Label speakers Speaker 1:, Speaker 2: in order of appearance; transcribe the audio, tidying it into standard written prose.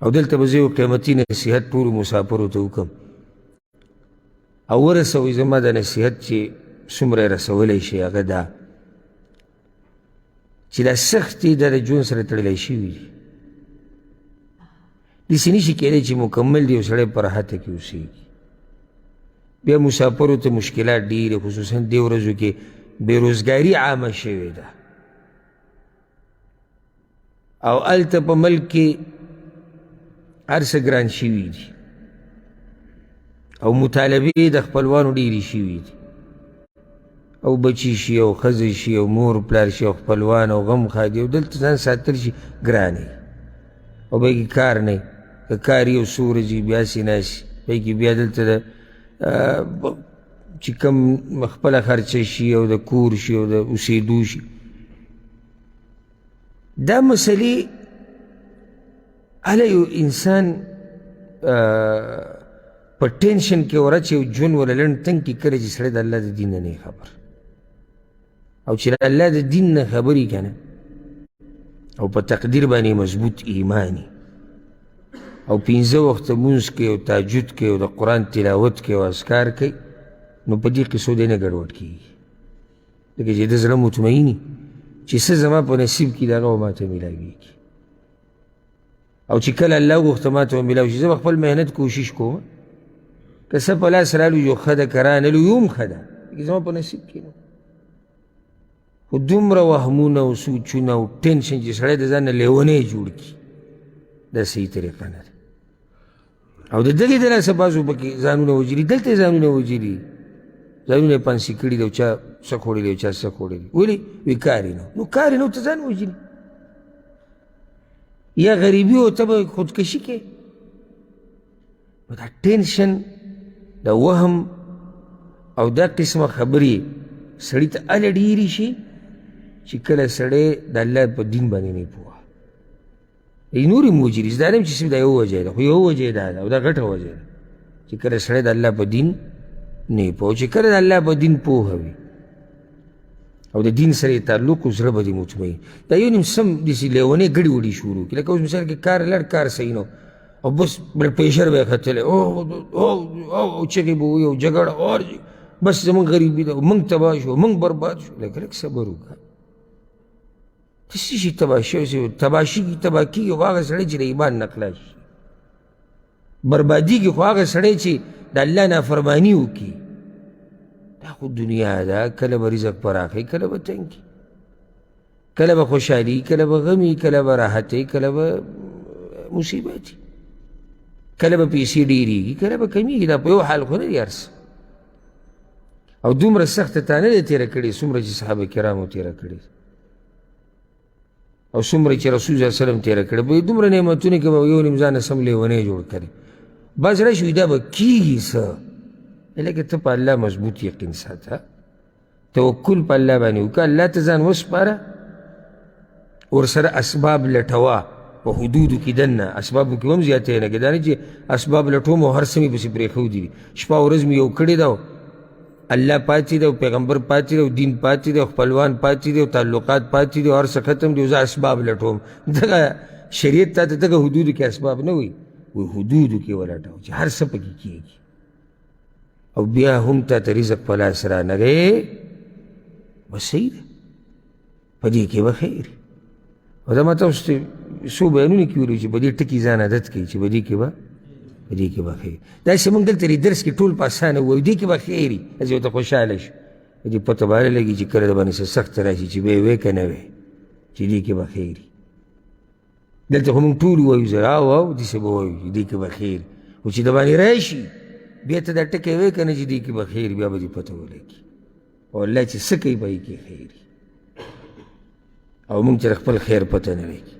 Speaker 1: او دلته به زه یو قیمتي نصیحت ټولو مسافرو ته وکړم او ورسوئ زما د نصیحت چې څومره یې رسولی شي هغه دا چې دا سختې دا د ژوند سره تړلی شوي دي داسې نشي کیدی چې مکمل د یو سړی په راحته کې اوسېږي بیا مسافرو ته مشکلات ډېرې خصوصا دې ورځو کې بېروزګاري عامه شوې ده او هلته په ملک کې هر څه ګران شوي دي او مطالبې د خپلوانو ډېرې شوي دي او بچي شي او ښځې شي او مور پلار شي او خپلوان او غم ښادي او دلته ځان ساتل شي ګران او به کې کار نه که کار یې یو څو ورځې بیا سې ناستي پای کې بیا دلته د چې کوم خپله خرچه شي او د کور شي او د اوسېدو شي دا مسلې هله یو انسان په ټینشن کې ورچې او ژوند وله لنډ تنګ کې کله چې سړی د الله د دین نه خبر او چې الله د دین نه خبري که نه او په تقدیر باندې مضبوط ایمانی او 15 وخته مونځ کوي او تهجد کوي او د قرآن تلاوت کوي او اذکار کوي نو په دې قصو دی نه ګډوډ کېږي لکه چې د زړه مطمئني چې څه زما په نصیب کې د هغه به ماته میلاویږي او چې کله الله وغوښته ماته به میلاو شي زه به خپل محنت کوشش کوم که څه په لاس رالو یو ښه ده که رانلو یو هم ښه ده لکه زما په نصیب کې نه خو دومره وهمونه او سوچونه او ټینشن چې سړی د ځان نه لیونی جوړ کړي دا صحیح طریقه نه ده او د دغې د لاسه بعضو پکې ځانونه وجلي دلته یې ځانونه وجلي ځانونه یې پانسي کړي دي او چا څه خوړلي او چا څه خوړلي ولې وایي کار یې نه نو کار یې نه ته ځان وجلي یا غریبي او ته به خودکشي کوې نو دا ټینشن دا وهم او دا قسمه خبرې سړي ته هله ډېرې شي چې کله سړی د الله په دین باندې نه پوه نورې موجري زه دا نه یم چې صرف دا یو وجه ده خو یو وجه یې دا ده او دا غټه وجه ده چې کله سړی د الله په دین نه پوه چې کله د الله په دین پوهه وي او د دین سره یې تعلق و زړه به دې مطمئن دا یو نیم سم داسې لیونۍ ګډې وډې شروع کړي لکه اوس مثال کې کار لړ کار صحیح نه او بس بلډ پریشر به یې ختلی او چغې به ووایي او جګړه اور بس زمونږ غریبي ده موږ تباه شو موږ برباد شو لکه لږ صبر وکړه ته څه شي تباه شوی تباه کېږي خو هغه سړی چې د ایمان نه خلاص شي بربادېږي خو هغه سړی چې د الله نافرماني وکړي دا خو دنیا ده کله به رزق پراخوي کله به تنګي کله به خوشحالي کله به غمي کله به راحتي کله به مصیبتي کله به پیسې ډېرېږي کله به کمیږي دا په یو حال خو نه دي هر څه او دومره سخته تا نه دی تېره کړې څومره چې صحابه کرامو تېره کړې او څومره چې رسول صلی وسلم تېره کړې به دومره نعمتونه کې به یو نیم ځانه سم لیونی جوړ کړې بعض راشي وي دا به کېږي څه لکه ته په الله مضبوط یقین ساته توکل په الله باندې وکړه الله ته ځان وسپاره ورسره اسباب لټوه په حدودو کې دننه اسبابو کې هم زیاتی نه کې دا نه چې اسباب لټوم او هر څه مې پسې پرېښودي دي شپه ورځ مې یو کړې ده الله پاتې دی او پیغمبر پاتې دی او دین پاتې دی او خپلوان پاتې دی او تعلقات پاتې دی او هر څه ختم دی او زه اسباب لټوم دغه شریعت تا ته دغه حدودو کې اسباب نه وي وایي حدودو کې ولټوه چې هر څه پکې کېږي او بیا هم تا ته رزق په لاس رانغی بس صحیح ده په دې کې به خیر او دا ما تاسو ته څو بیانونه کې ویلي چې په دې ټکي ځان عادت کوي چې په دې کې به خیر داسې موږ دلته درس کې ټول په اسانه ووایو دې کې به خیر وي داسې ورته خوشحاله شو په دې پته به نه لګي چې کله د باندې څه سخته راشي چې به یې وی که نه وی چې دې کې به خیر وي دلته خو موږ ټول ووایو زه او داسې به ووایو چې دې کې به خیر خو چې د باندې راشي بیا ته دا ټکی وی که نه چې دې کې به خیر بیا به دې پته ولګي او الله چې څه کوي به یې کې خیر او موږ چې خپل خیر پته نه لګي